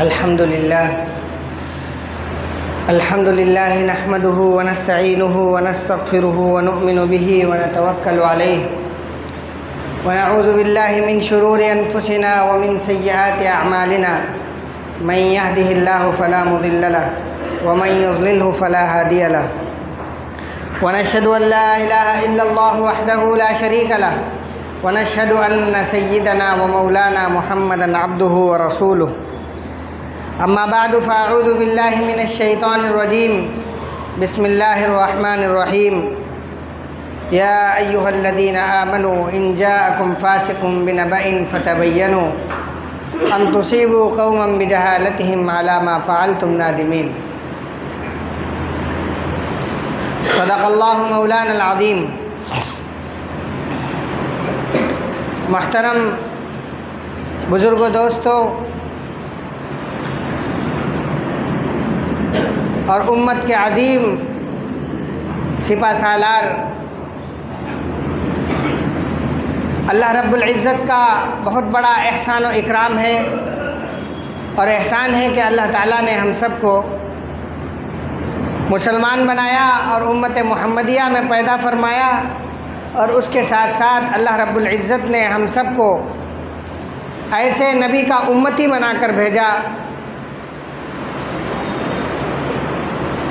الحمد لله نحمده ونستعينه ونستغفره ونؤمن به ونتوكل عليه ونعوذ بالله من شرور أنفسنا ومن سيئات أعمالنا من يهده الله فلا مضل له ومن يضلله فلا هادي له ونشهد أن لا إله إلا الله وحده لا شريك له ونشهد أن سيدنا ومولانا محمدا عبده ورسوله أما بعد فأعوذ بالله من الشيطان الرجيم بسم الله الرحمن الرحيم يا أيها الذين آمنوا إن جاءكم فاسق بنبأ فتبينوا أن تصيبوا قوما بجهالتهم على ما فعلتم نادمين صدق الله مولانا العظيم۔ محترم بزرگوں، دوستوں اور امت کے عظیم سپہ سالار، اللہ رب العزت کا بہت بڑا احسان و اکرام ہے اور احسان ہے کہ اللہ تعالیٰ نے ہم سب کو مسلمان بنایا اور امت محمدیہ میں پیدا فرمایا، اور اس کے ساتھ ساتھ اللہ رب العزت نے ہم سب کو ایسے نبی کا امتی بنا کر بھیجا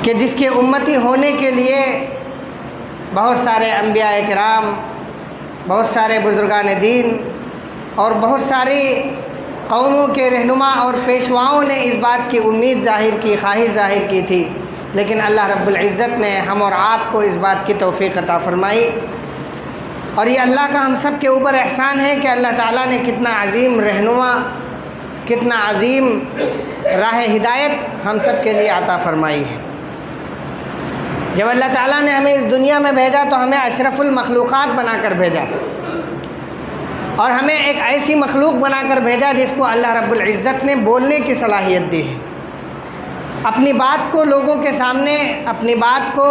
کہ جس کے امتی ہونے کے لیے بہت سارے انبیاء کرام، بہت سارے بزرگان دین اور بہت ساری قوموں کے رہنما اور پیشواؤں نے اس بات کی امید ظاہر کی، خواہش ظاہر کی تھی، لیکن اللہ رب العزت نے ہم اور آپ کو اس بات کی توفیق عطا فرمائی۔ اور یہ اللہ کا ہم سب کے اوپر احسان ہے کہ اللہ تعالیٰ نے کتنا عظیم رہنما، کتنا عظیم راہ ہدایت ہم سب کے لیے عطا فرمائی ہے۔ جب اللہ تعالیٰ نے ہمیں اس دنیا میں بھیجا تو ہمیں اشرف المخلوقات بنا کر بھیجا، اور ہمیں ایک ایسی مخلوق بنا کر بھیجا جس کو اللہ رب العزت نے بولنے کی صلاحیت دی ہے، اپنی بات کو لوگوں کے سامنے، اپنی بات کو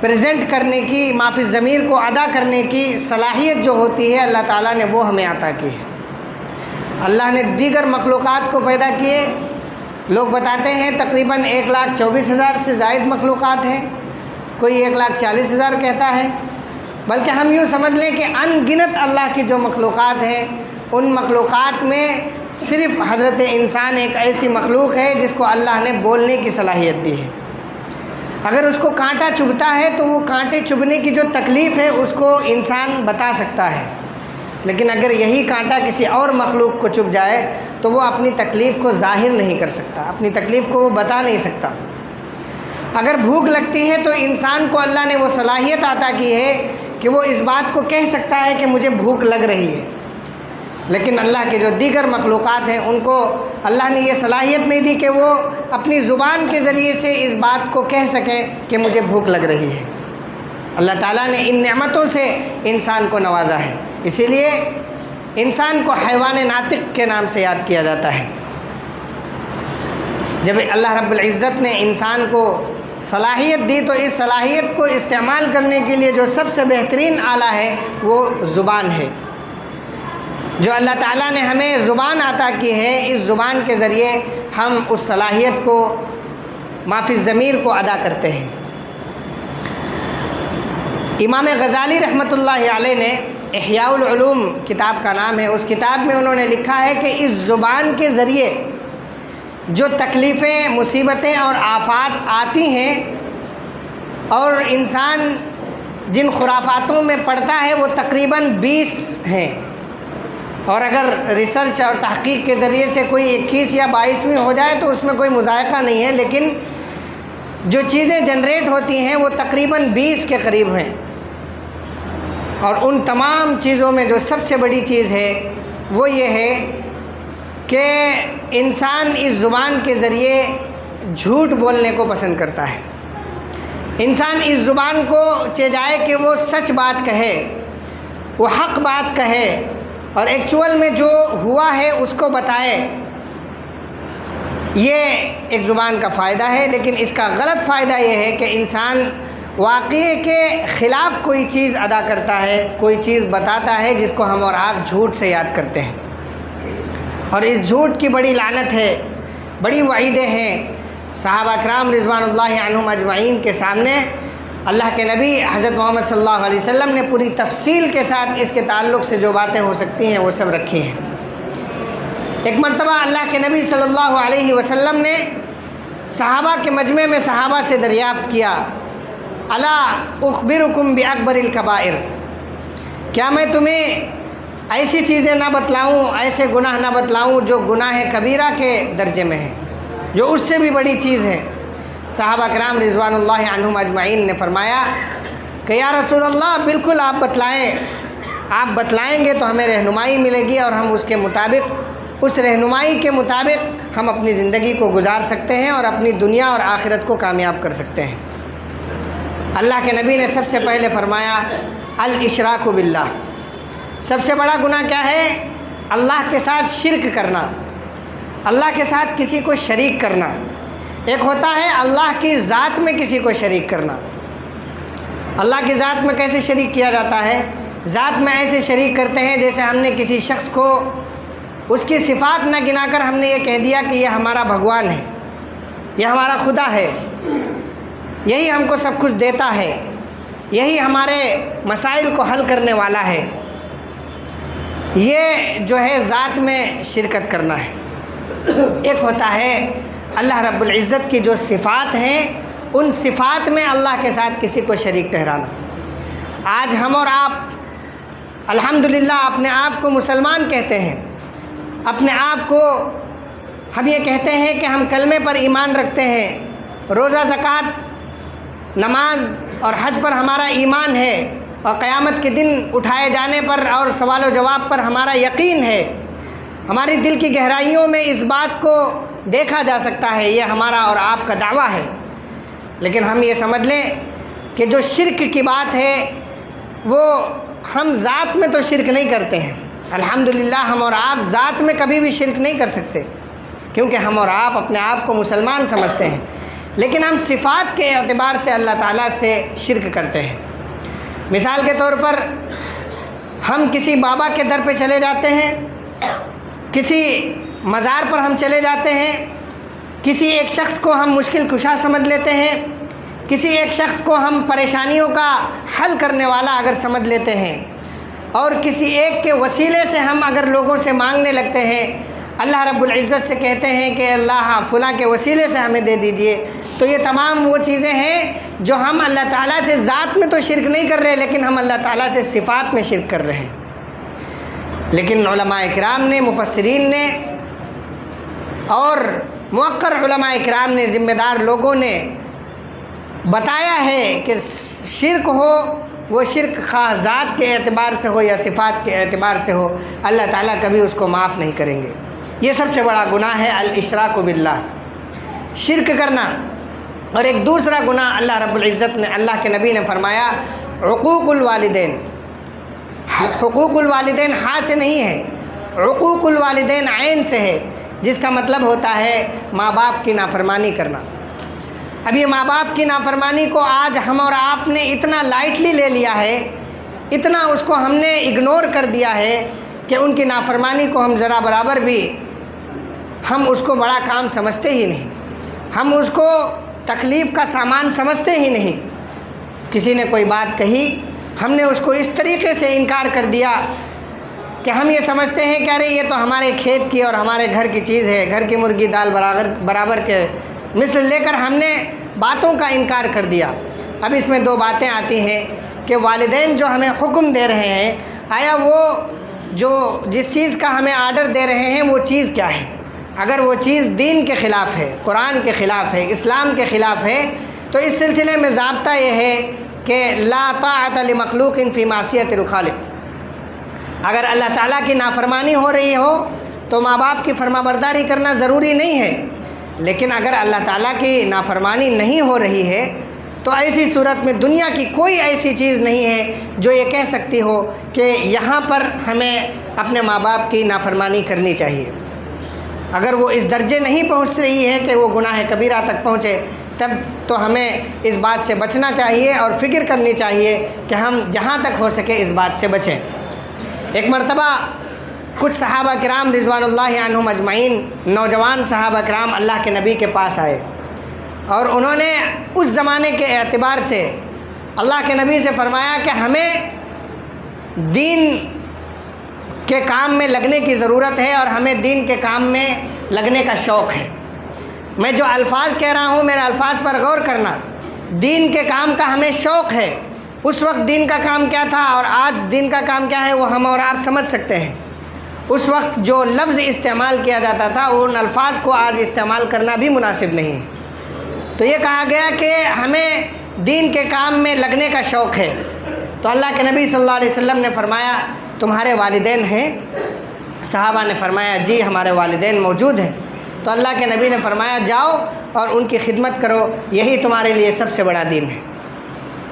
پریزنٹ کرنے کی، ما فی الضمیر کو ادا کرنے کی صلاحیت جو ہوتی ہے اللہ تعالیٰ نے وہ ہمیں عطا کی ہے۔ اللہ نے دیگر مخلوقات کو پیدا کیے، لوگ بتاتے ہیں تقریباً 1,24,000 سے زائد مخلوقات ہیں، کوئی 1,40,000 کہتا ہے، بلکہ ہم یوں سمجھ لیں کہ ان گنت اللہ کی جو مخلوقات ہیں، ان مخلوقات میں صرف حضرت انسان ایک ایسی مخلوق ہے جس کو اللہ نے بولنے کی صلاحیت دی ہے۔ اگر اس کو کانٹا چبھتا ہے تو وہ کانٹے چبھنے کی جو تکلیف ہے اس کو انسان بتا سکتا ہے، لیکن اگر یہی کانٹا کسی اور مخلوق کو چبھ جائے تو وہ اپنی تکلیف کو ظاہر نہیں کر سکتا، اپنی تکلیف کو وہ بتا نہیں سکتا۔ اگر بھوک لگتی ہے تو انسان کو اللہ نے وہ صلاحیت عطا کی ہے کہ وہ اس بات کو کہہ سکتا ہے کہ مجھے بھوک لگ رہی ہے، لیکن اللہ کے جو دیگر مخلوقات ہیں ان کو اللہ نے یہ صلاحیت نہیں دی کہ وہ اپنی زبان کے ذریعے سے اس بات کو کہہ سکیں کہ مجھے بھوک لگ رہی ہے۔ اللہ تعالیٰ نے ان نعمتوں سے انسان کو نوازا ہے، اسی لیے انسان کو حیوان ناطق کے نام سے یاد کیا جاتا ہے۔ جب اللہ رب العزت نے انسان کو صلاحیت دی تو اس صلاحیت کو استعمال کرنے کے لیے جو سب سے بہترین آلہ ہے وہ زبان ہے۔ جو اللہ تعالیٰ نے ہمیں زبان عطا کی ہے، اس زبان کے ذریعے ہم اس صلاحیت کو، ما فی الضمیر کو ادا کرتے ہیں۔ امام غزالی رحمۃ اللہ علیہ نے احیاء العلوم کتاب کا نام ہے، اس کتاب میں انہوں نے لکھا ہے کہ اس زبان کے ذریعے جو تکلیفیں، مصیبتیں اور آفات آتی ہیں اور انسان جن خرافاتوں میں پڑتا ہے وہ تقریباً 20 ہیں، اور اگر ریسرچ اور تحقیق کے ذریعے سے کوئی 21 یا 22ویں ہو جائے تو اس میں کوئی مذائقہ نہیں ہے، لیکن جو چیزیں جنریٹ ہوتی ہیں وہ تقریباً 20 کے قریب ہیں۔ اور ان تمام چیزوں میں جو سب سے بڑی چیز ہے وہ یہ ہے کہ انسان اس زبان کے ذریعے جھوٹ بولنے کو پسند کرتا ہے۔ انسان اس زبان کو چاہے کہ وہ سچ بات کہے، وہ حق بات کہے اور ایکچول میں جو ہوا ہے اس کو بتائے، یہ ایک زبان کا فائدہ ہے۔ لیکن اس کا غلط فائدہ یہ ہے کہ انسان واقعے کے خلاف کوئی چیز ادا کرتا ہے، کوئی چیز بتاتا ہے جس کو ہم اور آپ جھوٹ سے یاد کرتے ہیں۔ اور اس جھوٹ کی بڑی لعنت ہے، بڑی وعیدیں ہیں۔ صحابہ کرام رضوان اللہ عنہم اجمعین کے سامنے اللہ کے نبی حضرت محمد صلی اللہ علیہ وسلم نے پوری تفصیل کے ساتھ اس کے تعلق سے جو باتیں ہو سکتی ہیں وہ سب رکھی ہیں۔ ایک مرتبہ اللہ کے نبی صلی اللہ علیہ وسلم نے صحابہ کے مجمع میں صحابہ سے دریافت کیا، الا اخبرکم باکبر الکبائر، کیا میں تمہیں ایسی چیزیں نہ بتلاؤں، ایسے گناہ نہ بتلاؤں جو گناہ کبیرہ کے درجے میں ہیں، جو اس سے بھی بڑی چیز ہے؟ صحابہ کرام رضوان اللہ عنہم اجمعین نے فرمایا کہ یا رسول اللہ بالکل آپ بتلائیں، آپ بتلائیں گے تو ہمیں رہنمائی ملے گی اور ہم اس کے مطابق، اس رہنمائی کے مطابق ہم اپنی زندگی کو گزار سکتے ہیں اور اپنی دنیا اور آخرت کو کامیاب کر سکتے ہیں۔ اللہ کے نبی نے سب سے پہلے فرمایا الاشراک باللہ، سب سے بڑا گناہ کیا ہے؟ اللہ کے ساتھ شرک کرنا، اللہ کے ساتھ کسی کو شریک کرنا۔ ایک ہوتا ہے اللہ کی ذات میں کسی کو شریک کرنا۔ اللہ کی ذات میں کیسے شریک کیا جاتا ہے؟ ذات میں ایسے شریک کرتے ہیں جیسے ہم نے کسی شخص کو اس کی صفات نہ گنا کر ہم نے یہ کہہ دیا کہ یہ ہمارا بھگوان ہے، یہ ہمارا خدا ہے، یہی ہم کو سب کچھ دیتا ہے، یہی ہمارے مسائل کو حل کرنے والا ہے۔ یہ جو ہے ذات میں شرکت کرنا ہے۔ ایک ہوتا ہے اللہ رب العزت کی جو صفات ہیں ان صفات میں اللہ کے ساتھ کسی کو شریک ٹھہرانا۔ آج ہم اور آپ الحمدللہ اپنے آپ کو مسلمان کہتے ہیں، اپنے آپ کو ہم یہ کہتے ہیں کہ ہم کلمے پر ایمان رکھتے ہیں، روزہ زکوٰۃ نماز اور حج پر ہمارا ایمان ہے، اور قیامت کے دن اٹھائے جانے پر اور سوال و جواب پر ہمارا یقین ہے۔ ہماری دل کی گہرائیوں میں اس بات کو دیکھا جا سکتا ہے، یہ ہمارا اور آپ کا دعویٰ ہے۔ لیکن ہم یہ سمجھ لیں کہ جو شرک کی بات ہے وہ ہم ذات میں تو شرک نہیں کرتے ہیں، الحمدللہ ہم اور آپ ذات میں کبھی بھی شرک نہیں کر سکتے، کیونکہ ہم اور آپ اپنے آپ کو مسلمان سمجھتے ہیں، لیکن ہم صفات کے اعتبار سے اللہ تعالیٰ سے شرک کرتے ہیں۔ مثال کے طور پر ہم کسی بابا کے در پہ چلے جاتے ہیں، کسی مزار پر ہم چلے جاتے ہیں، کسی ایک شخص کو ہم مشکل کشا سمجھ لیتے ہیں، کسی ایک شخص کو ہم پریشانیوں کا حل کرنے والا اگر سمجھ لیتے ہیں، اور کسی ایک کے وسیلے سے ہم اگر لوگوں سے مانگنے لگتے ہیں، اللہ رب العزت سے کہتے ہیں کہ اللہ فلاں کے وسیلے سے ہمیں دے دیجئے، تو یہ تمام وہ چیزیں ہیں جو ہم اللہ تعالیٰ سے ذات میں تو شرک نہیں کر رہے، لیکن ہم اللہ تعالیٰ سے صفات میں شرک کر رہے ہیں۔ لیکن علماء کرام نے، مفسرین نے اور موقر علماء کرام نے، ذمہ دار لوگوں نے بتایا ہے کہ شرک ہو وہ شرک خواہ ذات کے اعتبار سے ہو یا صفات کے اعتبار سے ہو، اللہ تعالیٰ کبھی اس کو معاف نہیں کریں گے۔ یہ سب سے بڑا گناہ ہے الاشراک باللہ، شرک کرنا۔ اور ایک دوسرا گناہ اللہ رب العزت نے، اللہ کے نبی نے فرمایا عقوق الوالدین۔ حقوق الوالدین ہاں سے نہیں ہے، عقوق الوالدین عین سے ہے، جس کا مطلب ہوتا ہے ماں باپ کی نافرمانی کرنا۔ اب یہ ماں باپ کی نافرمانی کو آج ہم اور آپ نے اتنا لائٹلی لے لیا ہے، اتنا اس کو ہم نے اگنور کر دیا ہے کہ ان کی نافرمانی کو ہم ذرا برابر بھی ہم اس کو بڑا کام سمجھتے ہی نہیں، ہم اس کو تکلیف کا سامان سمجھتے ہی نہیں۔ کسی نے کوئی بات کہی، ہم نے اس کو اس طریقے سے انکار کر دیا کہ ہم یہ سمجھتے ہیں کہ ارے یہ تو ہمارے کھیت کی اور ہمارے گھر کی چیز ہے، گھر کی مرغی دال برابر کے مثل لے کر ہم نے باتوں کا انکار کر دیا۔ اب اس میں دو باتیں آتی ہیں کہ والدین جو ہمیں حکم دے رہے ہیں، آیا وہ جس چیز کا ہمیں آرڈر دے رہے ہیں وہ چیز کیا ہے؟ اگر وہ چیز دین کے خلاف ہے، قرآن کے خلاف ہے، اسلام کے خلاف ہے، تو اس سلسلے میں ضابطہ یہ ہے کہ لا طاعت لمخلوق فی معصیت الخالق۔ اگر اللہ تعالیٰ کی نافرمانی ہو رہی ہو تو ماں باپ کی فرما برداری کرنا ضروری نہیں ہے، لیکن اگر اللہ تعالیٰ کی نافرمانی نہیں ہو رہی ہے تو ایسی صورت میں دنیا کی کوئی ایسی چیز نہیں ہے جو یہ کہہ سکتی ہو کہ یہاں پر ہمیں اپنے ماں باپ کی نافرمانی کرنی چاہیے۔ اگر وہ اس درجے نہیں پہنچ رہی ہے کہ وہ گناہ کبیرہ تک پہنچے، تب تو ہمیں اس بات سے بچنا چاہیے اور فکر کرنی چاہیے کہ ہم جہاں تک ہو سکے اس بات سے بچیں۔ ایک مرتبہ کچھ صحابہ کرام رضوان اللہ عنہم اجمعین، نوجوان صحابہ کرام اللہ کے نبی کے پاس آئے اور انہوں نے اس زمانے کے اعتبار سے اللہ کے نبی سے فرمایا کہ ہمیں دین کے کام میں لگنے کی ضرورت ہے اور ہمیں دین کے کام میں لگنے کا شوق ہے۔ میں جو الفاظ کہہ رہا ہوں میرے الفاظ پر غور کرنا۔ دین کے کام کا ہمیں شوق ہے۔ اس وقت دین کا کام کیا تھا اور آج دین کا کام کیا ہے وہ ہم اور آپ سمجھ سکتے ہیں۔ اس وقت جو لفظ استعمال کیا جاتا تھا ان الفاظ کو آج استعمال کرنا بھی مناسب نہیں ہے۔ تو یہ کہا گیا کہ ہمیں دین کے کام میں لگنے کا شوق ہے۔ تو اللہ کے نبی صلی اللہ علیہ وسلم نے فرمایا تمہارے والدین ہیں؟ صحابہ نے فرمایا جی ہمارے والدین موجود ہیں۔ تو اللہ کے نبی نے فرمایا جاؤ اور ان کی خدمت کرو، یہی تمہارے لیے سب سے بڑا دین ہے۔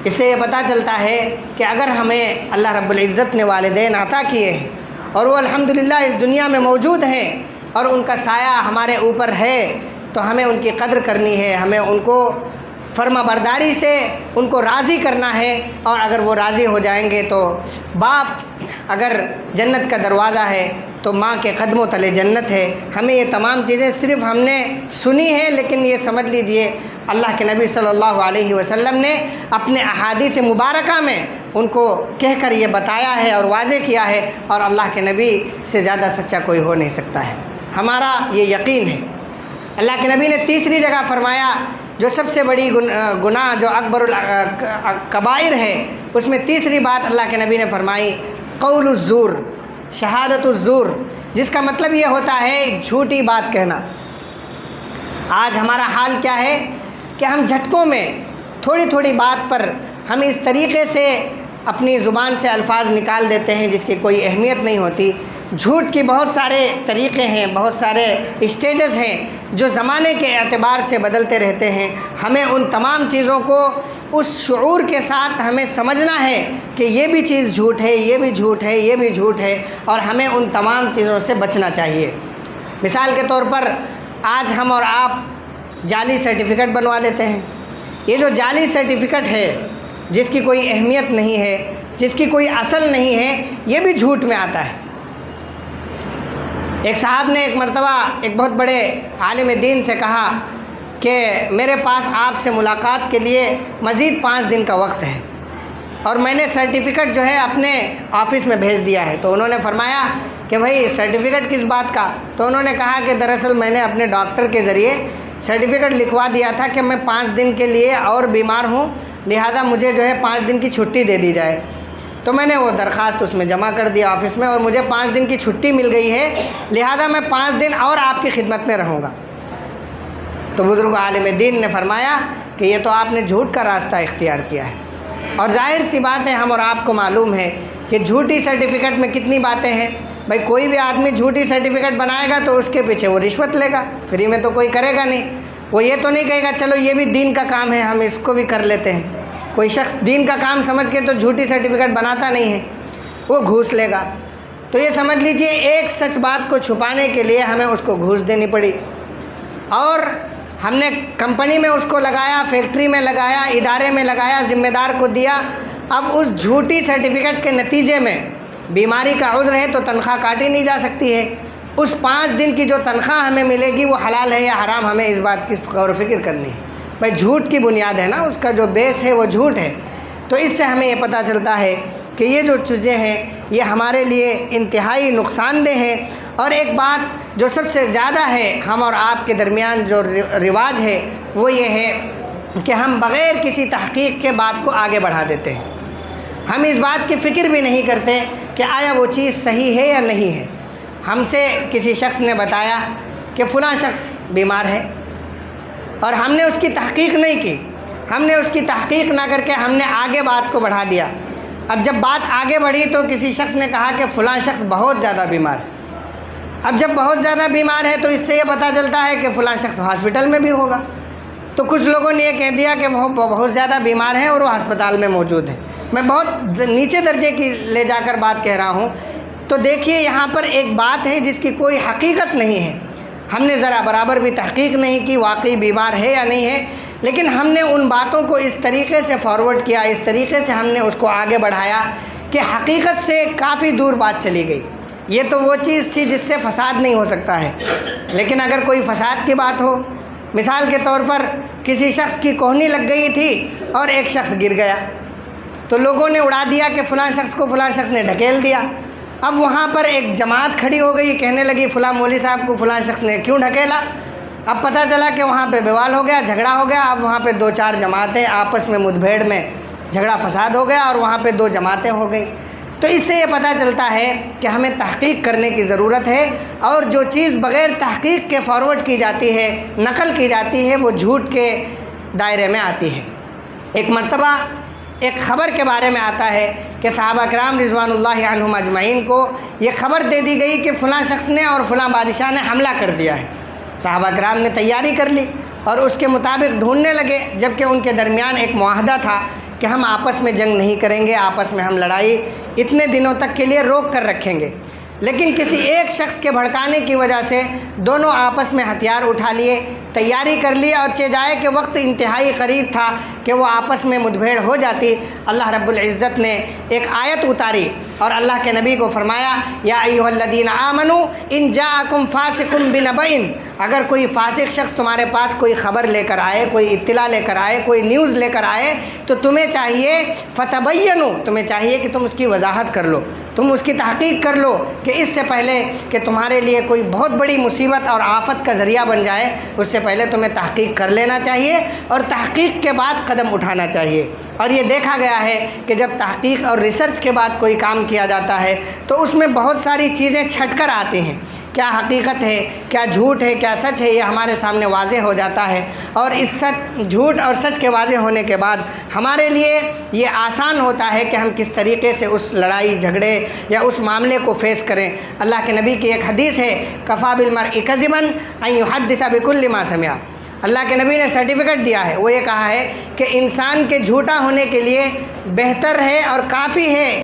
اس سے یہ پتہ چلتا ہے کہ اگر ہمیں اللہ رب العزت نے والدین عطا کیے ہیں اور وہ الحمدللہ اس دنیا میں موجود ہیں اور ان کا سایہ ہمارے اوپر ہے تو ہمیں ان کی قدر کرنی ہے، ہمیں ان کو فرما برداری سے ان کو راضی کرنا ہے۔ اور اگر وہ راضی ہو جائیں گے تو باپ اگر جنت کا دروازہ ہے تو ماں کے قدموں تلے جنت ہے۔ ہمیں یہ تمام چیزیں صرف ہم نے سنی ہیں، لیکن یہ سمجھ لیجئے اللہ کے نبی صلی اللہ علیہ وسلم نے اپنے احادیث مبارکہ میں ان کو کہہ کر یہ بتایا ہے اور واضح کیا ہے، اور اللہ کے نبی سے زیادہ سچا کوئی ہو نہیں سکتا ہے۔ ہمارا یہ یقین ہے۔ اللہ کے نبی نے تیسری جگہ فرمایا جو سب سے بڑی گناہ جو اکبر الکبائر ہے، اس میں تیسری بات اللہ کے نبی نے فرمائی قول الزور، شہادت الزور، جس کا مطلب یہ ہوتا ہے جھوٹی بات کہنا۔ آج ہمارا حال کیا ہے کہ ہم جھٹکوں میں تھوڑی تھوڑی بات پر ہم اس طریقے سے اپنی زبان سے الفاظ نکال دیتے ہیں جس کی کوئی اہمیت نہیں ہوتی۔ جھوٹ کی بہت سارے طریقے ہیں، بہت سارے اسٹیجز ہیں جو زمانے کے اعتبار سے بدلتے رہتے ہیں۔ ہمیں ان تمام چیزوں کو اس شعور کے ساتھ ہمیں سمجھنا ہے کہ یہ بھی چیز جھوٹ ہے، یہ بھی جھوٹ ہے، یہ بھی جھوٹ ہے، اور ہمیں ان تمام چیزوں سے بچنا چاہیے۔ مثال کے طور پر آج ہم اور آپ جعلی سرٹیفکیٹ بنوا لیتے ہیں۔ یہ جو جعلی سرٹیفکیٹ ہے جس کی کوئی اہمیت نہیں ہے، جس کی کوئی اصل نہیں ہے، یہ بھی جھوٹ میں آتا ہے۔ ایک صاحب نے ایک مرتبہ ایک بہت بڑے عالم دین سے کہا کہ میرے پاس آپ سے ملاقات کے لیے مزید 5 دن کا وقت ہے اور میں نے سرٹیفکیٹ جو ہے اپنے آفس میں بھیج دیا ہے۔ تو انہوں نے فرمایا کہ بھائی سرٹیفکیٹ کس بات کا؟ تو انہوں نے کہا کہ دراصل میں نے اپنے ڈاکٹر کے ذریعے سرٹیفکیٹ لکھوا دیا تھا کہ میں 5 دن کے لیے اور بیمار ہوں، لہذا مجھے جو ہے 5 دن کی چھٹی دے دی جائے۔ تو میں نے وہ درخواست اس میں جمع کر دیا آفس میں، اور مجھے 5 دن کی چھٹی مل گئی ہے، لہذا میں 5 دن اور آپ کی خدمت میں رہوں گا۔ تو بزرگ عالم دین نے فرمایا کہ یہ تو آپ نے جھوٹ کا راستہ اختیار کیا ہے، اور ظاہر سی بات ہے ہم اور آپ کو معلوم ہے کہ جھوٹی سرٹیفکیٹ میں کتنی باتیں ہیں۔ بھائی کوئی بھی آدمی جھوٹی سرٹیفکیٹ بنائے گا تو اس کے پیچھے وہ رشوت لے گا، فری میں تو کوئی کرے گا نہیں۔ وہ یہ تو نہیں کہے گا چلو یہ بھی دین کا کام ہے ہم اس کو بھی کر لیتے ہیں۔ کوئی شخص دین کا کام سمجھ کے تو جھوٹی سرٹیفکیٹ بناتا نہیں ہے، وہ گھوس لے گا۔ تو یہ سمجھ لیجئے ایک سچ بات کو چھپانے کے لیے ہمیں اس کو گھوس دینی پڑی، اور ہم نے کمپنی میں اس کو لگایا، فیکٹری میں لگایا، ادارے میں لگایا، ذمہ دار کو دیا۔ اب اس جھوٹی سرٹیفکیٹ کے نتیجے میں بیماری کا عذر ہے تو تنخواہ کاٹی نہیں جا سکتی ہے۔ اس 5 دن کی جو تنخواہ ہمیں ملے گی وہ حلال ہے یا حرام، ہمیں اس بات کی غور و فکر کرنی ہے۔ بھائی جھوٹ کی بنیاد ہے نا، اس کا جو بیس ہے وہ جھوٹ ہے۔ تو اس سے ہمیں یہ پتہ چلتا ہے کہ یہ جو چیزیں ہیں یہ ہمارے لیے انتہائی نقصان دہ ہیں۔ اور ایک بات جو سب سے زیادہ ہے ہم اور آپ کے درمیان جو رواج ہے وہ یہ ہے کہ ہم بغیر کسی تحقیق کے بات کو آگے بڑھا دیتے ہیں۔ ہم اس بات کی فکر بھی نہیں کرتے کہ آیا وہ چیز صحیح ہے یا نہیں ہے۔ ہم سے کسی شخص نے بتایا کہ فلاں شخص بیمار ہے، اور ہم نے اس کی تحقیق نہیں کی، ہم نے اس کی تحقیق نہ کر کے ہم نے آگے بات کو بڑھا دیا۔ اب جب بات آگے بڑھی تو کسی شخص نے کہا کہ فلاں شخص بہت زیادہ بیمار ہے۔ اب جب بہت زیادہ بیمار ہے تو اس سے یہ پتہ چلتا ہے کہ فلاں شخص ہاسپٹل میں بھی ہوگا۔ تو کچھ لوگوں نے یہ کہہ دیا کہ وہ بہت زیادہ بیمار ہیں اور وہ ہسپتال میں موجود ہیں۔ میں بہت نیچے درجے کی لے جا کر بات کہہ رہا ہوں۔ تو دیکھیے یہاں پر ایک بات ہے جس کی کوئی حقیقت نہیں ہے، ہم نے ذرا برابر بھی تحقیق نہیں کی واقعی بیمار ہے یا نہیں ہے، لیکن ہم نے ان باتوں کو اس طریقے سے فارورڈ کیا، اس طریقے سے ہم نے اس کو آگے بڑھایا کہ حقیقت سے کافی دور بات چلی گئی۔ یہ تو وہ چیز تھی جس سے فساد نہیں ہو سکتا ہے، لیکن اگر کوئی فساد کی بات ہو، مثال کے طور پر کسی شخص کی کوہنی لگ گئی تھی اور ایک شخص گر گیا، تو لوگوں نے اڑا دیا کہ فلاں شخص کو فلاں شخص نے ڈھکیل دیا۔ اب وہاں پر ایک جماعت کھڑی ہو گئی، کہنے لگی فلاں مولوی صاحب کو فلاں شخص نے کیوں ڈھکیلا؟ اب پتہ چلا کہ وہاں پہ بوال ہو گیا، جھگڑا ہو گیا، اب وہاں پہ 2-4 جماعتیں آپس میں مدبھیڑ میں جھگڑا فساد ہو گیا اور وہاں پہ 2 جماعتیں ہو گئی۔ تو اس سے یہ پتہ چلتا ہے کہ ہمیں تحقیق کرنے کی ضرورت ہے، اور جو چیز بغیر تحقیق کے فارورڈ کی جاتی ہے، نقل کی جاتی ہے، وہ جھوٹ کے دائرے میں آتی ہے۔ ایک مرتبہ ایک خبر کے بارے میں آتا ہے کہ صحابہ کرام رضوان اللہ عنہم اجمعین کو یہ خبر دے دی گئی کہ فلاں شخص نے اور فلاں بادشاہ نے حملہ کر دیا ہے۔ صحابہ کرام نے تیاری کر لی اور اس کے مطابق ڈھونڈنے لگے، جبکہ ان کے درمیان ایک معاہدہ تھا کہ ہم آپس میں جنگ نہیں کریں گے، آپس میں ہم لڑائی اتنے دنوں تک کے لیے روک کر رکھیں گے۔ لیکن کسی ایک شخص کے بھڑکانے کی وجہ سے دونوں آپس میں ہتھیار اٹھا لیے، تیاری کر لی، اور چہ جائے کہ وقت انتہائی قریب تھا کہ وہ آپس میں مدبھیڑ ہو جاتی، اللہ رب العزت نے ایک آیت اتاری اور اللہ کے نبی کو فرمایا، یا ایھا الذین آمنوا ان جاءکم فاسق بنبأ، اگر کوئی فاسق شخص تمہارے پاس کوئی خبر لے کر آئے، کوئی اطلاع لے کر آئے، کوئی نیوز لے کر آئے، تو تمہیں چاہیے فتبینوا، تمہیں چاہیے کہ تم اس کی وضاحت کر لو، تم اس کی تحقیق کر لو، کہ اس سے پہلے کہ تمہارے لیے کوئی بہت بڑی مصیبت اور آفت کا ذریعہ بن جائے، اس سے پہلے تمہیں تحقیق کر لینا چاہیے اور تحقیق کے بعد قدم اٹھانا چاہیے۔ اور یہ دیکھا گیا ہے کہ جب تحقیق اور ریسرچ کے بعد کوئی کام کیا جاتا ہے تو اس میں بہت ساری چیزیں چھٹ کر آتی ہیں، کیا حقیقت ہے، کیا جھوٹ ہے، کیا سچ ہے، یہ ہمارے سامنے واضح ہو جاتا ہے، اور اس جھوٹ اور سچ کے واضح ہونے کے بعد ہمارے لیے یہ آسان ہوتا ہے کہ ہم کس طریقے سے اس لڑائی جھگڑے یا اس معاملے کو فیس کریں۔ اللہ کے نبی کی ایک حدیث ہے، کفا بالمرء کذبا ان یحدث بکل ما سمع، اللہ کے نبی نے سرٹیفکیٹ دیا ہے، وہ یہ کہا ہے کہ انسان کے جھوٹا ہونے کے لیے بہتر ہے اور کافی ہے